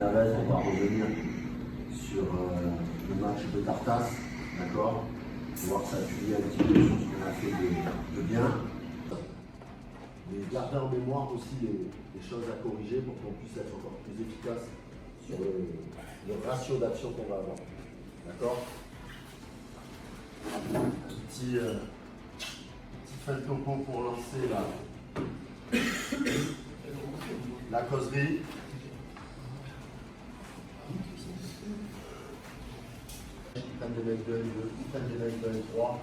On va revenir sur le match de Tartas, d'accord, pouvoir s'appuyer un petit peu sur ce qu'on a fait de bien. Mais garder en mémoire aussi les choses à corriger pour qu'on puisse être encore plus efficace sur le ratio d'action qu'on va avoir. D'accord. Petit fin de topo pour lancer la causerie. Ils prennent des mecs de N2, ils prennent des mecs de N3.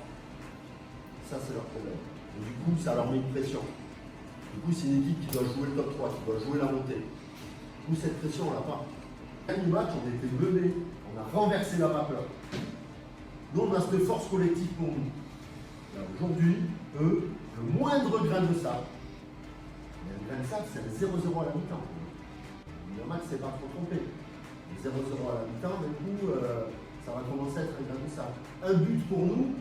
Ça, c'est leur problème. Et du coup, ça leur met une pression. Du coup, c'est une équipe qui doit jouer le top 3, qui doit jouer la montée. Du coup, cette pression, on l'a pas. À du match, on a été menés, on a renversé la vapeur. Nous, on a cette force collective pour nous. Aujourd'hui, eux, le moindre grain de sable, mais un grain de sable, c'est un 0-0 à la mi-temps. Le match, c'est pas trop trompé. 0-0 à la mi-temps, du coup, ça va commencer à être un grain de sable. Un but pour nous,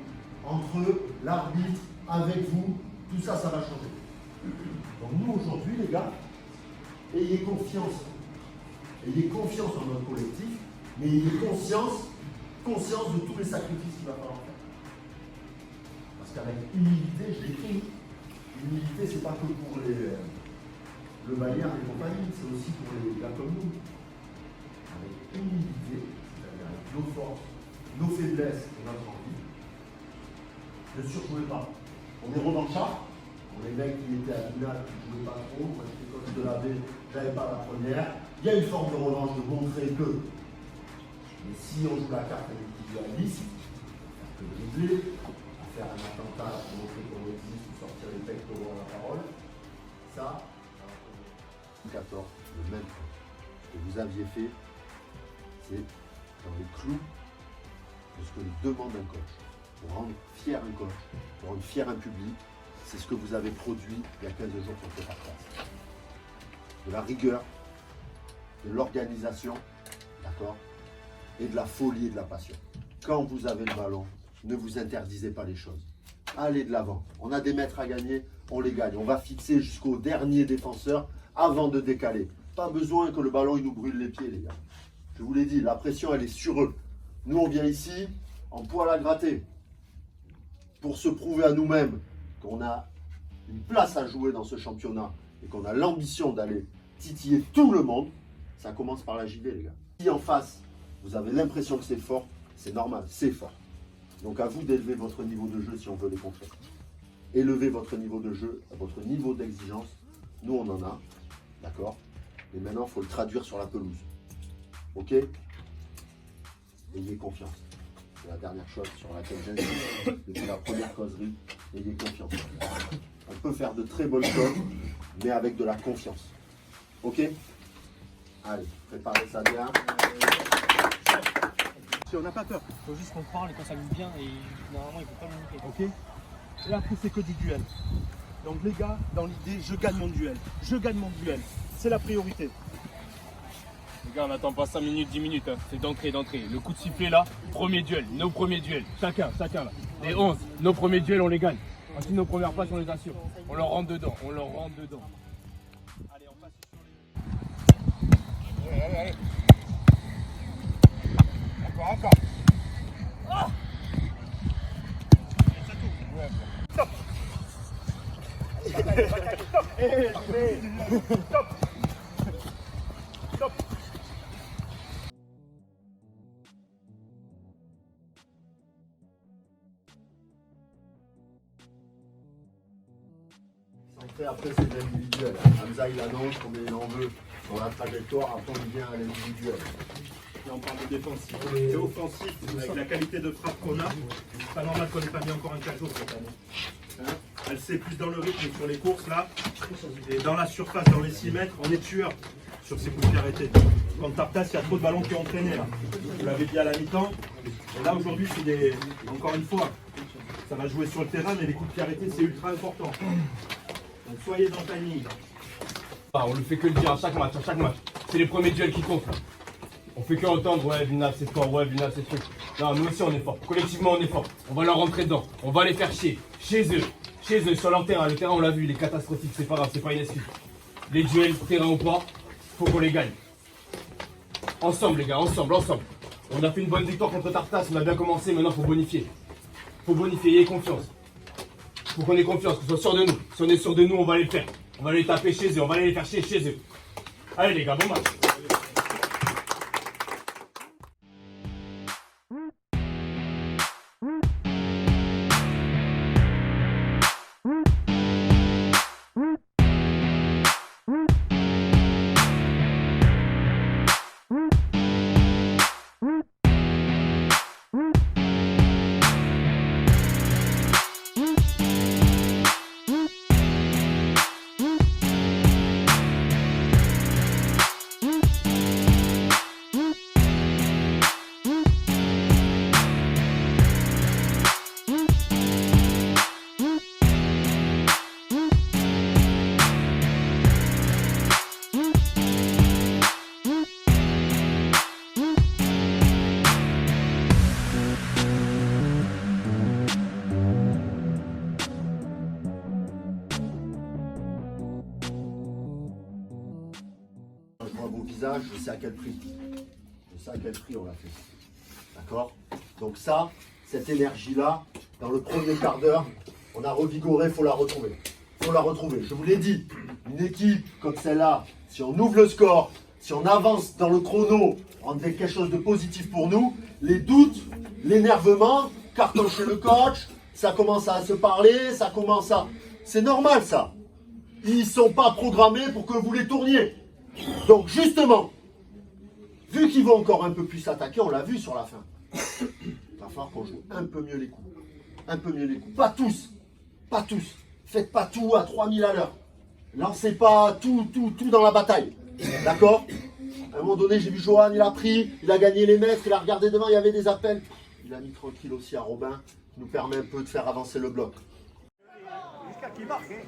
entre l'arbitre, avec vous, tout ça, ça va changer. Donc nous, aujourd'hui, les gars, ayez confiance. Ayez confiance en notre collectif, mais ayez conscience de tous les sacrifices qu'il va falloir faire. Parce qu'avec humilité, je l'ai dit, l'humilité, c'est pas que pour le Bayern et compagnie, c'est aussi pour les gars comme nous. Avec humilité, c'est-à-dire avec nos forces, nos faiblesses et notre envie, ne surjouez pas. On est revanchards. Les mecs qui étaient à Pinal, qui ne jouaient pas trop, moi j'étais coach de la baie, j'avais pas la première. Il y a une forme de revanche de montrer que. Mais si on joue la carte individualiste, à faire que dribbler, à faire un attentat pour montrer qu'on existe, ou sortir les pectoraux à la parole, ça, 14, le même point. Ce que vous aviez fait, c'est dans les clous de ce que demande un coach. Pour rendre fier un coach, pour rendre fier un public, c'est ce que vous avez produit il y a 15 jours contre le Tartas. De la rigueur, de l'organisation, d'accord, et de la folie et de la passion. Quand vous avez le ballon, ne vous interdisez pas les choses. Allez de l'avant. On a des mètres à gagner, on les gagne. On va fixer jusqu'au dernier défenseur avant de décaler. Pas besoin que le ballon il nous brûle les pieds, les gars. Je vous l'ai dit, la pression, elle est sur eux. Nous, on vient ici en poil à gratter pour se prouver à nous-mêmes qu'on a une place à jouer dans ce championnat et qu'on a l'ambition d'aller titiller tout le monde. Ça commence par la JV, les gars. Si en face, vous avez l'impression que c'est fort, c'est normal, c'est fort. Donc à vous d'élever votre niveau de jeu si on veut les contrer. Élevez votre niveau de jeu, votre niveau d'exigence. Nous, on en a, d'accord. Et maintenant, il faut le traduire sur la pelouse. Ok? Ayez confiance. C'est la dernière chose sur laquelle j'insiste depuis la première causerie. Ayez confiance. On peut faire de très bonnes choses, mais avec de la confiance. Ok? Allez, préparez ça bien. Si on n'a pas peur. Il faut juste qu'on parle et qu'on s'amuse bien et normalement il ne faut pas nous niquer. Ok? Et après c'est que du duel. Donc les gars, dans l'idée, je gagne mon duel. Je gagne mon duel. C'est la priorité. Les gars, on n'attend pas 5 minutes, 10 minutes, hein. C'est d'entrée. Le coup de sifflet là, premier duel, nos premiers duels. Chacun là. Les 11, nos premiers duels, on les gagne. Ensuite, nos premières places, on les assure. On leur rentre dedans, Allez, on passe sur les... Allez. Encore. Ah, stop. Stop. Après, c'est de l'individuel. Hamza, il annonce combien il en veut dans la trajectoire. Après, on vient à l'individuel. Et on parle de défensif. C'est offensif, avec la qualité de frappe qu'on a. C'est pas normal qu'on n'ait pas mis encore un cajot cette année. Hein? Elle sait plus dans le rythme sur les courses là. Et dans la surface, dans les 6 mètres, on est tueur sur ces coups de pied arrêtés. Contre Tartas, il y a trop de ballons qui ont entraîné là. Vous l'avez dit à la mi-temps. Et là aujourd'hui, c'est des... encore une fois, ça va jouer sur le terrain, mais les coups de pied arrêtés, c'est ultra important. Donc soyez dans le timing. On ne fait que le dire à chaque match, C'est les premiers duels qui comptent. On fait que entendre, ouais, Villeneuve c'est fort, ouais, Villeneuve c'est truc. Non, nous aussi on est fort. Collectivement on est fort. On va leur rentrer dedans. On va les faire chier. Chez eux, sur leur terrain. Le terrain on l'a vu, il est catastrophique, c'est pas grave, c'est pas une excuse. Les duels, terrain ou pas, faut qu'on les gagne. Ensemble les gars, ensemble. On a fait une bonne victoire contre Tartas, on a bien commencé, maintenant faut bonifier. Ayez confiance. Faut qu'on ait confiance, qu'on soit sûr de nous. Si on est sûr de nous, on va les faire. On va les taper chez eux, on va aller les faire chier chez eux. Allez les gars, bon match. Je vois vos visages, je sais à quel prix. Je sais à quel prix on l'a fait. D'accord? Donc ça, cette énergie-là, dans le premier quart d'heure, on a revigoré, il faut la retrouver. Je vous l'ai dit, une équipe comme celle-là, si on ouvre le score, si on avance dans le chrono, on fait quelque chose de positif pour nous, les doutes, l'énervement, carton chez le coach, ça commence à se parler, ça commence à... C'est normal ça. Ils ne sont pas programmés pour que vous les tourniez. Donc justement, vu qu'ils vont encore un peu plus s'attaquer, on l'a vu sur la fin, il va falloir qu'on joue un peu mieux les coups. Pas tous. Faites pas tout à 3000 à l'heure. Lancez pas tout dans la bataille. D'accord? À un moment donné, j'ai vu Johan, il a pris, il a gagné les mètres, il a regardé devant, il y avait des appels. Il a mis tranquille aussi à Robin, qui nous permet un peu de faire avancer le bloc. Mais t'imagines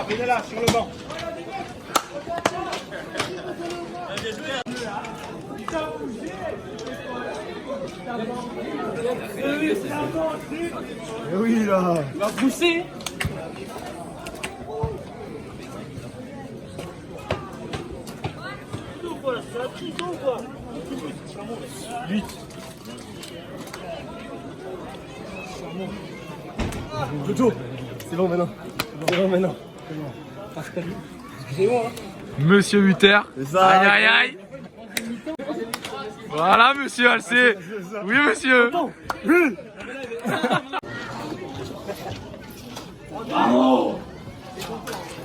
Venez là, sur le banc. Oui là. Il va pousser. Jojo, c'est bon maintenant. Excusez-moi. Monsieur Hutter. Aïe aïe aïe. Voilà monsieur Alcé. Oui monsieur.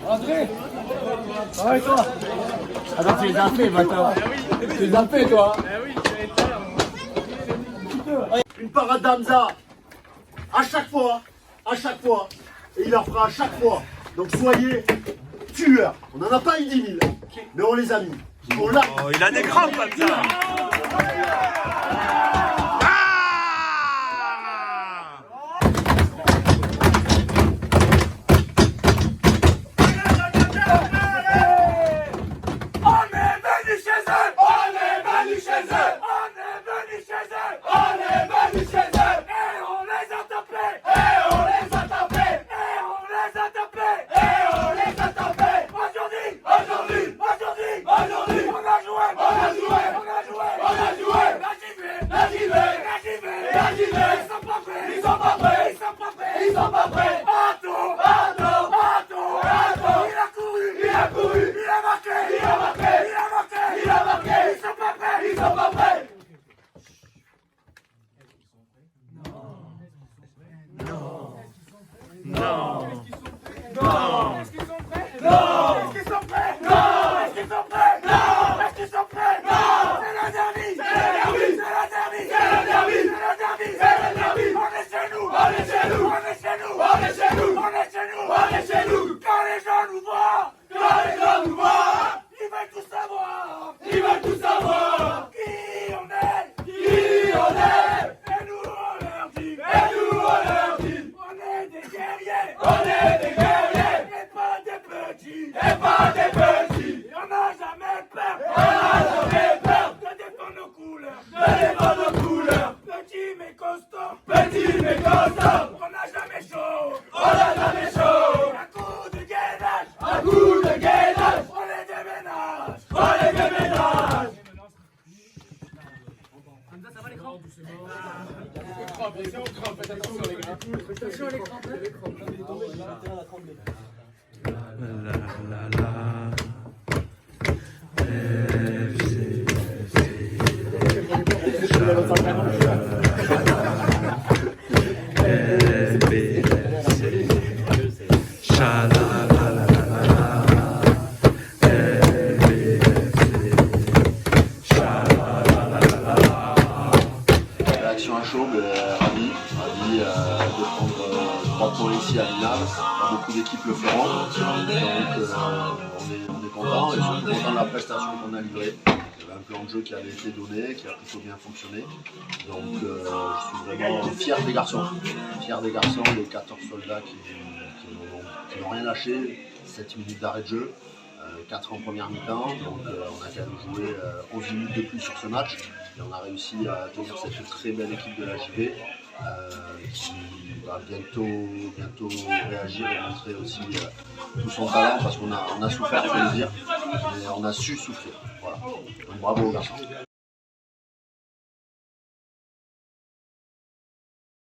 André. Ouais toi. Attends, tu les as fait maintenant. Tu les as fait toi. Une parade d'Hamza, à chaque fois, et il en fera à chaque fois. Donc soyez tueurs. On n'en a pas eu 10 000, mais on les a mis. On l'a. Oh, il a des crampes comme ça. On a joué, On est des guerriers. Et pas des petits. Et pas des petits. Et on n'a jamais peur. On n'a jamais peur. De défendre nos couleurs. De défendre nos couleurs. Petit mais costaud. Petit mais costaud. On n'a jamais chaud. On n'a jamais chaud. À coup de gainage. À coup de gainage. On les déménage. On les déménage. Réaction à chaud, ravi de prendre 3 points ici à Villeneuve. Pas beaucoup d'équipes le feront, donc on est content et surtout content de la prestation qu'on a livrée. Il y avait un plan de jeu qui avait été donné, qui a plutôt bien fonctionné. Donc je suis vraiment fier des garçons, les 14 soldats qui n'ont rien lâché, 7 minutes d'arrêt de jeu. 4 en première mi-temps, donc on a quand même joué 11 minutes de plus sur ce match et on a réussi à tenir cette très belle équipe de la JV qui va bientôt réagir et montrer aussi tout son talent parce qu'on a souffert, il faut le dire, mais on a su souffrir. Voilà. Donc bravo aux garçons.